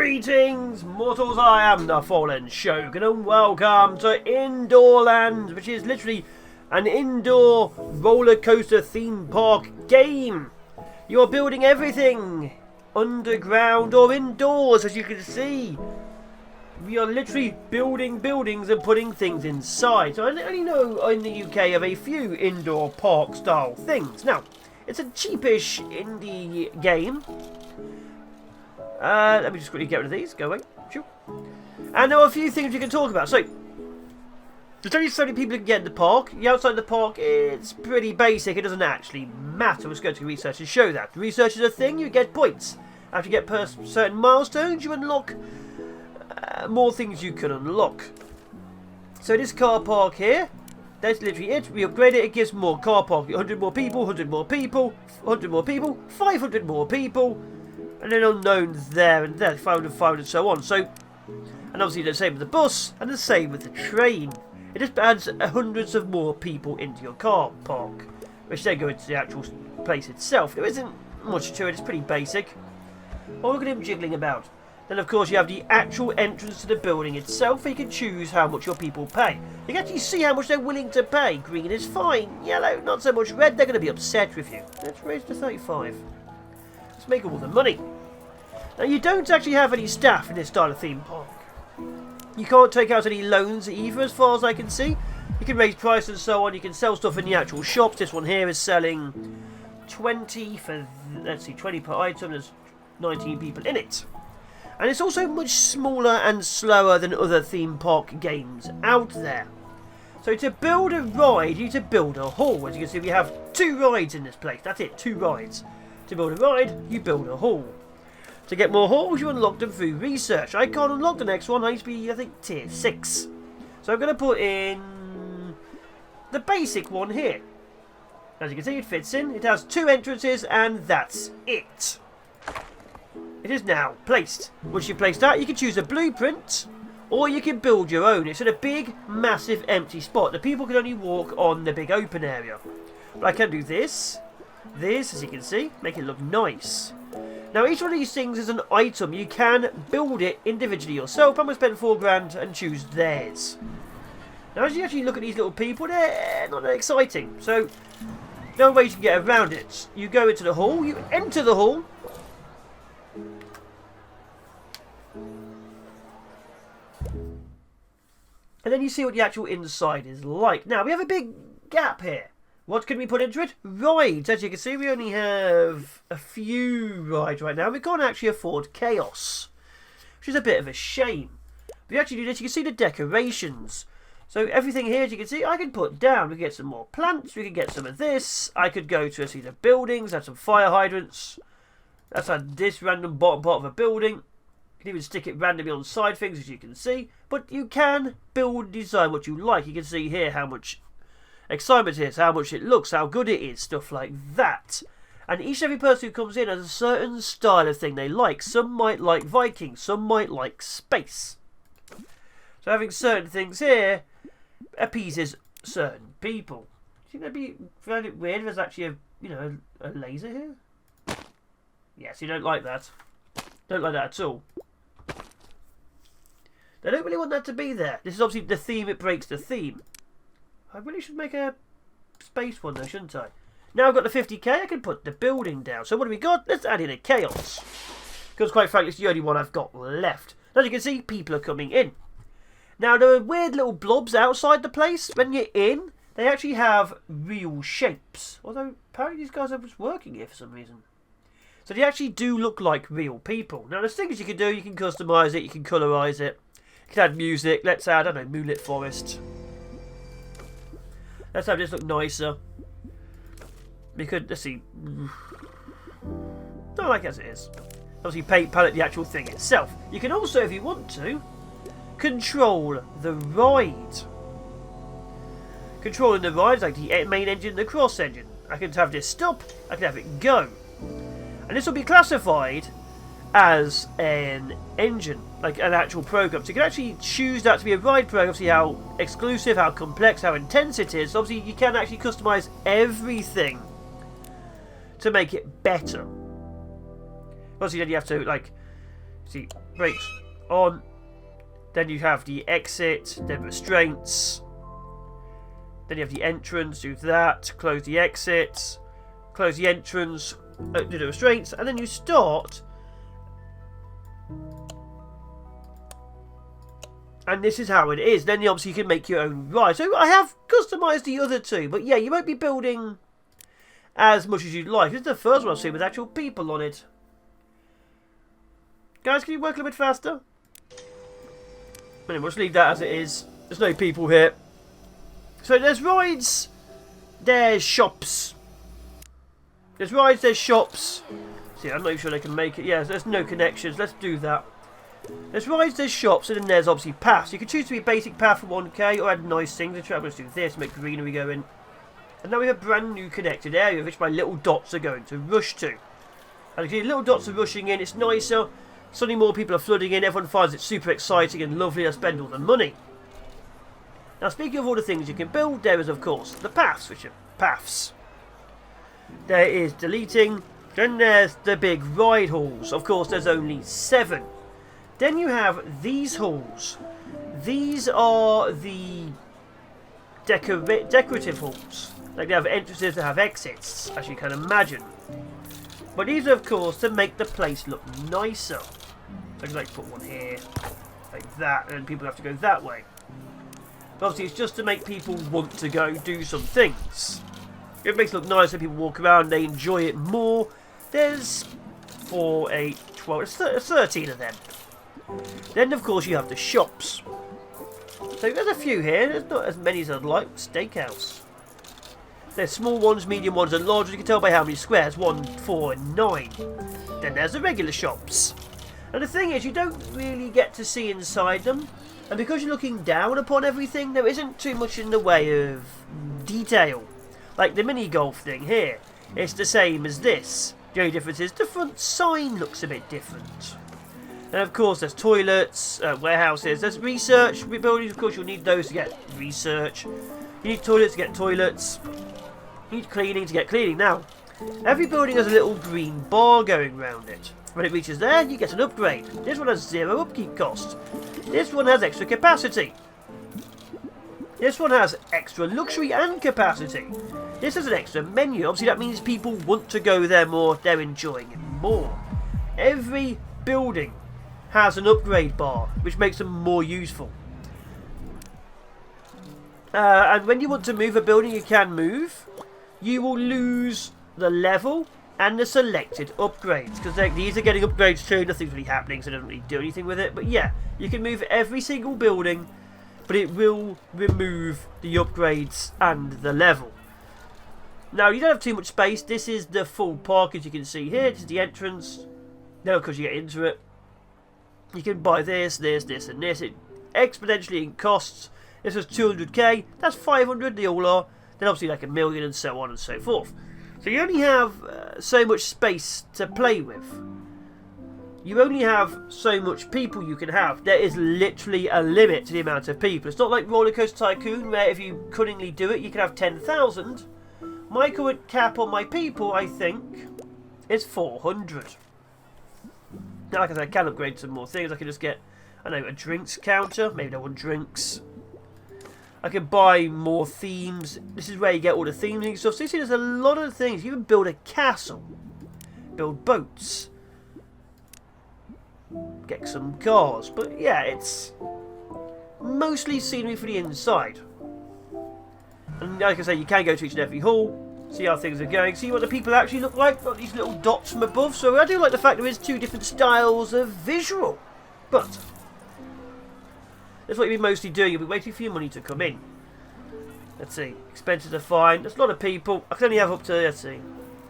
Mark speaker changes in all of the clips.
Speaker 1: Greetings, mortals, I am the Fallen Shogun, and welcome to Indoorlands, which is literally an indoor roller coaster theme park game. You are building everything, underground or indoors, as you can see. We are literally building buildings and putting things inside. So I only know in the UK of a few indoor park style things. Now, it's a cheapish indie game. Let me just quickly get rid of these. Go away. Sure. And there are a few things you can talk about. So, there's only so many people who can get in the park. The outside of the park, it's pretty basic. It doesn't actually matter. Let's go to research and show that. Research is a thing. You get points. After you get certain milestones, you unlock more things you can unlock. So this car park here, that's literally it. We upgrade it. It gives more car park. 100 more people, 100 more people, 100 more people, 500 more people. And then unknowns there and there, 500, 500 and so on. So, and obviously the same with the bus, and the same with the train. It just adds hundreds of more people into your car park, which then go into the actual place itself. There isn't much to it, it's pretty basic. Oh, look at him jiggling about. Then of course you have the actual entrance to the building itself, where you can choose how much your people pay. You can actually see how much they're willing to pay. Green is fine, yellow not so much, red they're going to be upset with you. Let's raise to 35. Let's make all the money. Now, you don't actually have any staff in this style of theme park. You can't take out any loans either, as far as I can see. You can raise prices and so on. You can sell stuff in the actual shops. This one here is selling 20 for, let's see, 20 per item. There's 19 people in it. And it's also much smaller and slower than other theme park games out there. So to build a ride, you need to build a hall. As you can see, we have 2 rides in this place. That's it, 2 rides. To build a ride, you build a hall. To get more halls, you unlock them through research. I can't unlock the next one. I need to be, I think, tier 6. So I'm going to put in the basic one here. As you can see, it fits in. It has 2 entrances, and that's it. It is now placed. Once you place that, you can choose a blueprint, or you can build your own. It's in a big, massive, empty spot. The people can only walk on the big open area. But I can do this, as you can see, make it look nice. Now, each one of these things is an item. You can build it individually yourself. I'm going to spend 4 grand and choose theirs. Now, as you actually look at these little people, they're not that exciting. So, no way you can get around it. You go into the hall, you enter the hall. And then you see what the actual inside is like. Now, we have a big gap here. What can we put into it? Rides. As you can see, we only have a few rides right now. We can't actually afford chaos, which is a bit of a shame. If you actually do this, you can see the decorations. So everything here, as you can see, I can put down. We can get some more plants. We can get some of this. I could go to see the buildings, add some fire hydrants. Let's add this random bottom part of a building. You can even stick it randomly on side things, as you can see. But you can build, design what you like. You can see here how much excitement it is, how much it looks, how good it is, stuff like that. And each and every person who comes in has a certain style of thing they like. Some might like Vikings, some might like space. So having certain things here appeases certain people. Do you think that'd be find it weird if there's actually a laser here? Yes, you don't like that. Don't like that at all. They don't really want that to be there. This is obviously the theme, it breaks the theme. I really should make a space one though, shouldn't I? Now I've got the 50k, I can put the building down. So what do we got? Let's add in a chaos. Because quite frankly, it's the only one I've got left. As you can see, people are coming in. Now there are weird little blobs outside the place. When you're in, they actually have real shapes. Although apparently these guys are just working here for some reason. So they actually do look like real people. Now there's things you can do. You can customise it, you can colorise it. You can add music. Let's add, I don't know, Moonlit Forest. Let's have this look nicer. We could, let's see. Not like as it is. Obviously, paint palette the actual thing itself. You can also, if you want to, control the ride. Controlling the ride is like the main engine and the cross engine. I can have this stop, I can have it go. And this will be classified as an engine, like an actual program. So you can actually choose that to be a ride program, see how exclusive, how complex, how intense it is. Obviously, you can actually customise everything to make it better. Obviously, then you have to, like, See, brakes on. Then you have the exit, then restraints. Then you have the entrance, do that, close the exits, close the entrance, do the restraints, and then you start. And this is how it is. Then obviously you can make your own ride. So I have customised the other two. But yeah, you won't be building as much as you'd like. This is the first one I've seen with actual people on it. Guys, can you work a little bit faster? Anyway, we'll just leave that as it is. There's no people here. So there's rides. There's shops. There's rides, there's shops. See, I'm not even sure they can make it. Yeah, there's no connections. Let's do that. There's rides, there's shops, and then there's obviously paths. You can choose to be a basic path for 1k or add nice things. I'm going to do this, make greenery go in. And now we have a brand new connected area, which my little dots are going to rush to. And the little dots are rushing in, it's nicer. Suddenly more people are flooding in, everyone finds it super exciting and lovely to spend all the money. Now speaking of all the things you can build, there is of course the paths, which are paths. There is deleting, then there's the big ride halls. Of course there's only 7. Then you have these halls. These are the decorative halls. Like they have entrances, they have exits, as you can imagine. But these are of course to make the place look nicer. So I can like put one here, like that, and people have to go that way. But obviously it's just to make people want to go do some things. It makes it look nicer, people walk around, they enjoy it more. There's 4, 8, 12, 13 of them. Then of course you have the shops. So there's a few here, there's not as many as I'd like. Steakhouse. There's small ones, medium ones and large, you can tell by how many squares, 1, 4 and 9. Then there's the regular shops. And the thing is, you don't really get to see inside them. And because you're looking down upon everything, there isn't too much in the way of detail. Like the mini golf thing here, it's the same as this. The only difference is the front sign looks a bit different. And of course there's toilets, warehouses, there's research buildings, of course you'll need those to get research. You need toilets to get toilets. You need cleaning to get cleaning. Now, every building has a little green bar going around it. When it reaches there, you get an upgrade. This one has 0 upkeep cost. This one has extra capacity. This one has extra luxury and capacity. This has an extra menu. Obviously that means people want to go there more, they're enjoying it more. Every building has an upgrade bar, which makes them more useful. And when you want to move a building, you can move. You will lose the level and the selected upgrades, because these are getting upgrades too. Nothing's really happening, so it doesn't really do anything with it. But yeah, you can move every single building, but it will remove the upgrades and the level. Now, you don't have too much space. This is the full park, as you can see here. This is the entrance. Now, because you get into it, you can buy this, this, this, and this. It exponentially in costs. This was 200k. That's 500. They all are. Then obviously like 1 million and so on and so forth. So you only have so much space to play with. You only have so much people you can have. There is literally a limit to the amount of people. It's not like Roller Coaster Tycoon, where if you cunningly do it, you can have 10,000. My current cap on my people, I think, is 400. Now, like I said, I can upgrade some more things. I can just get, I don't know, a drinks counter. Maybe no one drinks. I can buy more themes. This is where you get all the themes and stuff. So you see, there's a lot of things. You can build a castle, build boats, get some cars. But yeah, it's mostly scenery for the inside. And like I say, you can go to each and every hall, see how things are going, see what the people actually look like. Got these little dots from above. So I do like the fact there is 2 different styles of visual. But that's what you'll be mostly doing. You'll be waiting for your money to come in. Let's see. Expenses are fine. There's a lot of people. I can only have up to, let's see,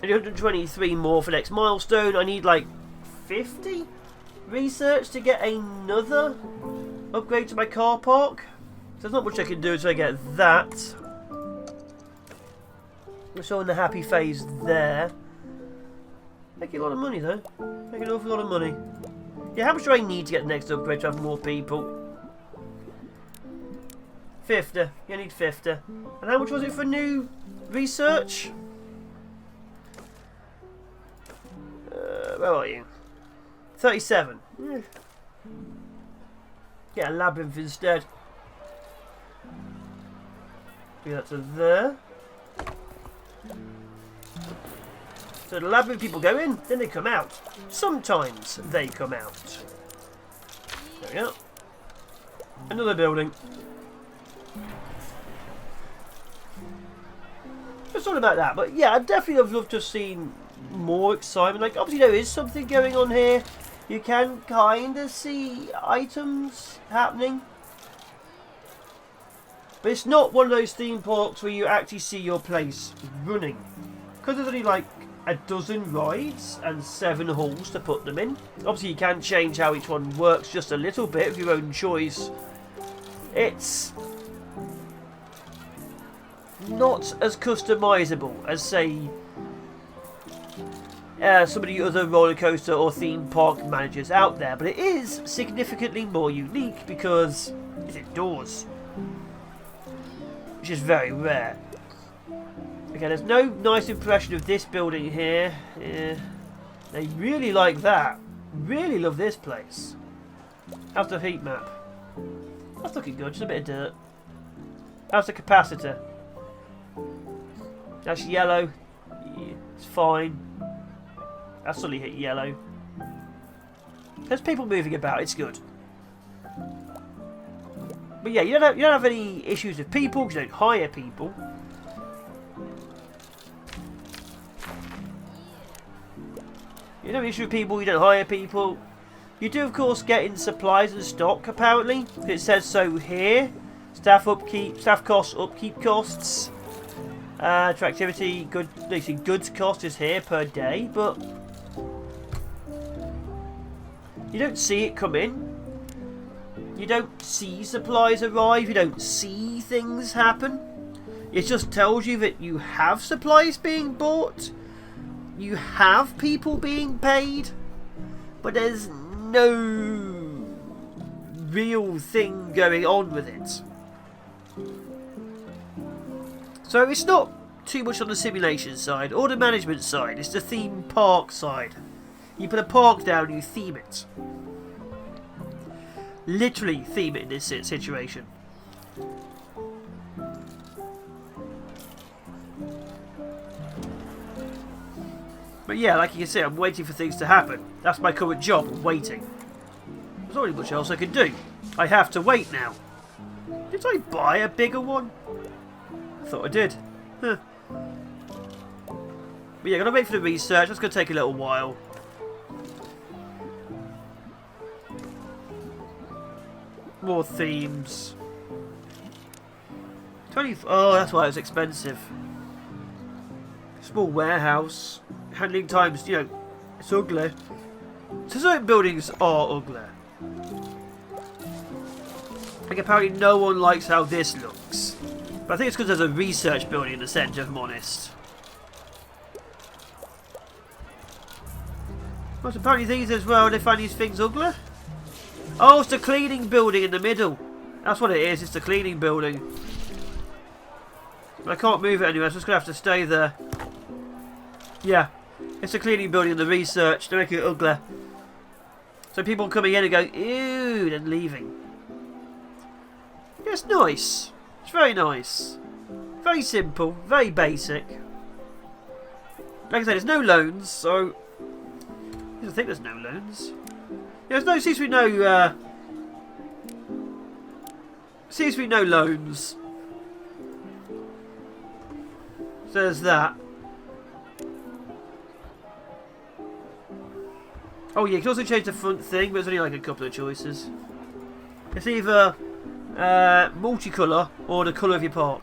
Speaker 1: 123 more for next milestone. I need like 50 research to get another upgrade to my car park. So there's not much I can do until I get that. We're still in the happy phase there. Making a lot of money though. Making an awful lot of money. Yeah, how much do I need to get the next upgrade to have more people? 50. You need 50. And how much was it for new research? Where are you? 37. Yeah. Get a labyrinth instead. Do that to there. So the labyrinth people go in, then they come out. Sometimes they come out. There we go. Another building. It's all about that, but yeah, I'd definitely have loved to have seen more excitement. Like, obviously there is something going on here. You can kind of see items happening. But it's not one of those theme parks where you actually see your place running. Because there's only like a dozen rides and 7 halls to put them in. Obviously you can change how each one works just a little bit of your own choice. It's not as customizable as, say, some of the other roller coaster or theme park managers out there, but it is significantly more unique because it's indoors, which is very rare. Okay, there's no nice impression of this building here. They really like that. Really love this place. How's the heat map? That's looking good, just a bit of dirt. How's the capacitor? That's yellow. Yeah, it's fine. That's suddenly hit yellow. There's people moving about, it's good. But yeah, you don't have any issues with people because you don't hire people. You don't have issues with people, you don't hire people. You do of course get in supplies and stock apparently. It says so here. Staff costs, upkeep costs. Attractivity, goods cost is here per day, but you don't see it come in. You don't see supplies arrive. You don't see things happen. It just tells you that you have supplies being bought. You have people being paid. But there's no real thing going on with it. So it's not too much on the simulation side or the management side. It's the theme park side. You put a park down and you theme it. Literally theme it in this situation. But yeah, like you can see, I'm waiting for things to happen. That's my current job, waiting. There's not really much else I can do. I have to wait now. Did I buy a bigger one? I thought I did. Huh. But yeah, gotta wait for the research. That's gonna take a little while. More themes. 20. Oh, that's why it was expensive. Small warehouse. Handling times, you know, it's ugly. So certain buildings are ugly. Like apparently no one likes how this looks. But I think it's because there's a research building in the centre, if I'm honest. Well, apparently these as well, they find these things ugly. Oh, it's the cleaning building in the middle. That's what it is, it's the cleaning building. But I can't move it anywhere, so I'm just going to have to stay there. Yeah, it's the cleaning building and the research, they make it ugly. So people coming in and going, ew, then leaving. Yeah, it's nice. It's very nice. Very simple, very basic. Like I said, there's no loans, so... I think there's no loans. There's no, seems to be no, seems to be no loans. So there's that. Oh yeah, you can also change the front thing, but there's only like a couple of choices. It's either multicolour or the colour of your park.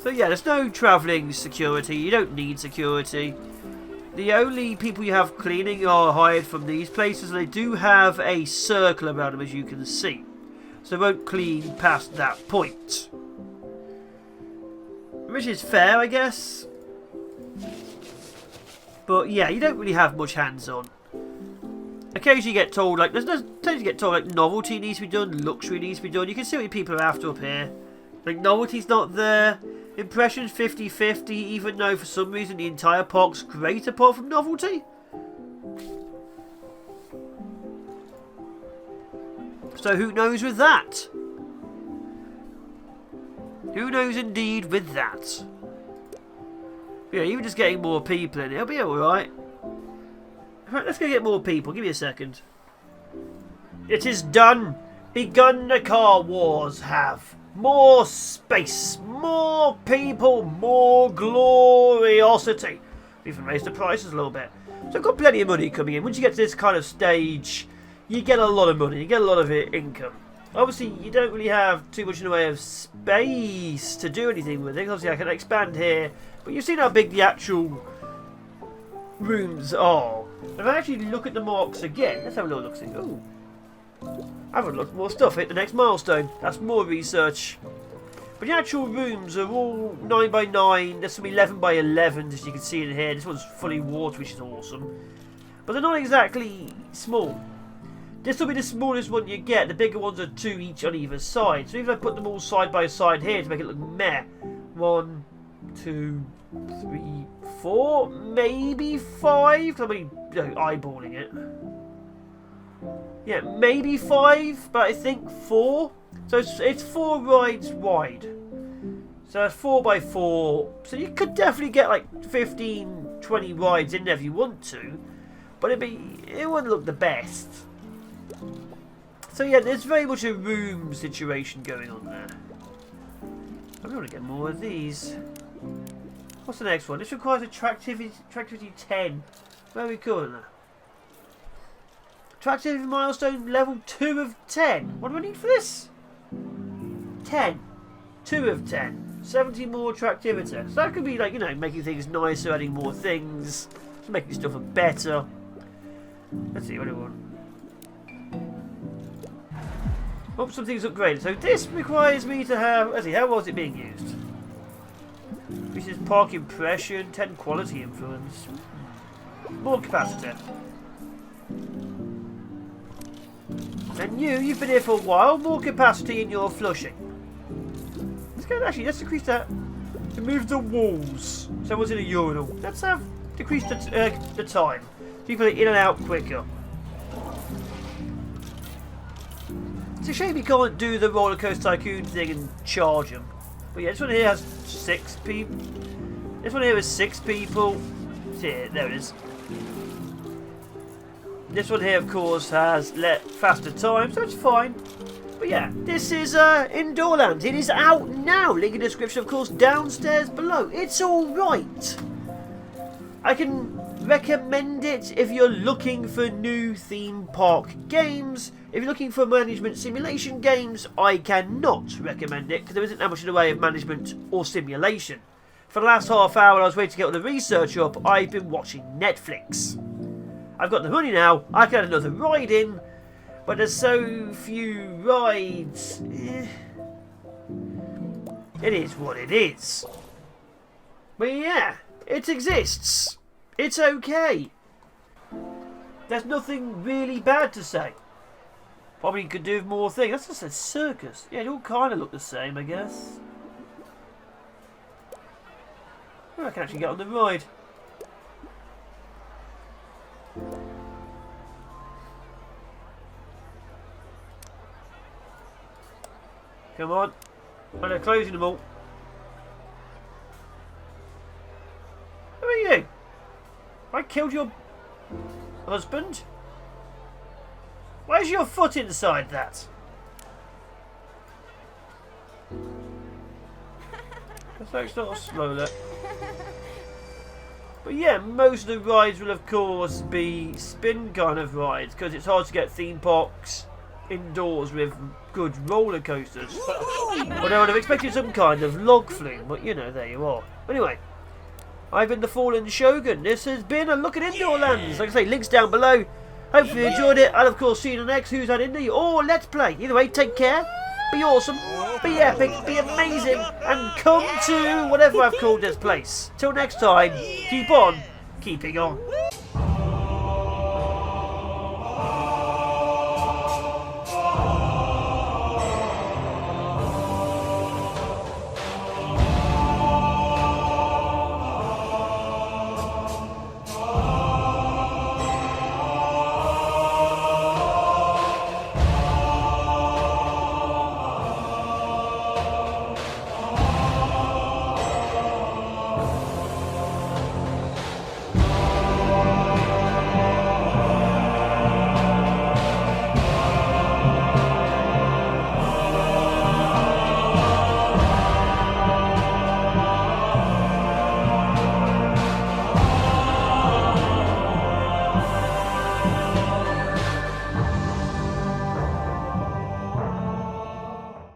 Speaker 1: So yeah, there's no travelling security. You don't need security. The only people you have cleaning are hired from these places, and they do have a circle around them, as you can see. So they won't clean past that point. Which is fair, I guess. But yeah, you don't really have much hands-on. Occasionally you get told, like, you get told, like, novelty needs to be done, luxury needs to be done. You can see what people are after up here. Like, novelty's not there. Impression's 50-50, even though for some reason the entire park's great apart from novelty. So who knows with that? Who knows indeed with that? Yeah, even just getting more people in, it'll be alright. Right, let's go get more people. Give me a second. It is done. Begun the car wars have. More space, more people, more gloriosity. We've even raised the prices a little bit. So I've got plenty of money coming in. Once you get to this kind of stage, you get a lot of money. You get a lot of income. Obviously, you don't really have too much in the way of space to do anything with it. Obviously, I can expand here. But you've seen how big the actual rooms are. If I actually look at the marks again, let's have a little look. Ooh. I haven't looked more stuff. Hit the next milestone. That's more research. But the actual rooms are all 9 by 9. There's some 11 by 11, as you can see in here. This one's fully water, which is awesome. But they're not exactly small. This will be the smallest one you get. The bigger ones are 2 each on either side. So even if I put them all side by side here to make it look meh. 1, 2, 3, 4, maybe 5. I'm eyeballing it. Yeah, maybe 5, but I think 4. So it's 4 rides wide. So that's 4 by 4. So you could definitely get like 15, 20 rides in there if you want to. But it wouldn't look the best. So yeah, there's very much a room situation going on there. I'm going to get more of these. What's the next one? This requires attractivity 10. Very cool, isn't it? Attractivity milestone level 2 of 10. What do I need for this? 10. 2 of 10. 70 more attractivity. So that could be like, you know, making things nicer, adding more things, making stuff better. Let's see what I want. Oh, something's upgraded. So this requires me to have. Let's see, how was it being used? This is park impression, 10 quality influence. More capacity. And you've been here for a while. More capacity in your flushing. Let's decrease that. Remove the walls. Someone's in a urinal. Let's decrease the time. People are in and out quicker. It's a shame you can't do the roller coaster tycoon thing and charge them. But yeah, this one here has 6 people. This one here has 6 people. Here, there it is. This one here, of course, has faster time, so it's fine. But yeah, this is Indoorlands. It is out now. Link in the description, of course, downstairs below. It's alright. I can recommend it if you're looking for new theme park games. If you're looking for management simulation games, I cannot recommend it because there isn't that much in the way of management or simulation. For the last half hour, I was waiting to get all the research up. I've been watching Netflix. I've got the money now. I can add another ride in, but there's so few rides. It is what it is. But yeah, it exists. It's okay. There's nothing really bad to say. Probably could do more things. That's just a circus. Yeah, it all kind of look the same, I guess. Oh, I can actually get on the ride. Come on. Oh, they're closing them all. Who are you? I killed your husband? Where's your foot inside that? Let's not slow that. But yeah, most of the rides will of course be spin kind of rides because it's hard to get theme parks indoors with good roller coasters. Although I'd have expected some kind of log flume, but you know, there you are. Anyway, I've been the Fallen Shogun. This has been a look at Indoorlands. Like I say, links down below. Hopefully you enjoyed it. I'll of course see you in the next Who's That Indie or Let's Play. Either way, take care. Be awesome. Be epic. Be amazing. And come to whatever I've called this place. Till next time, keep on keeping on.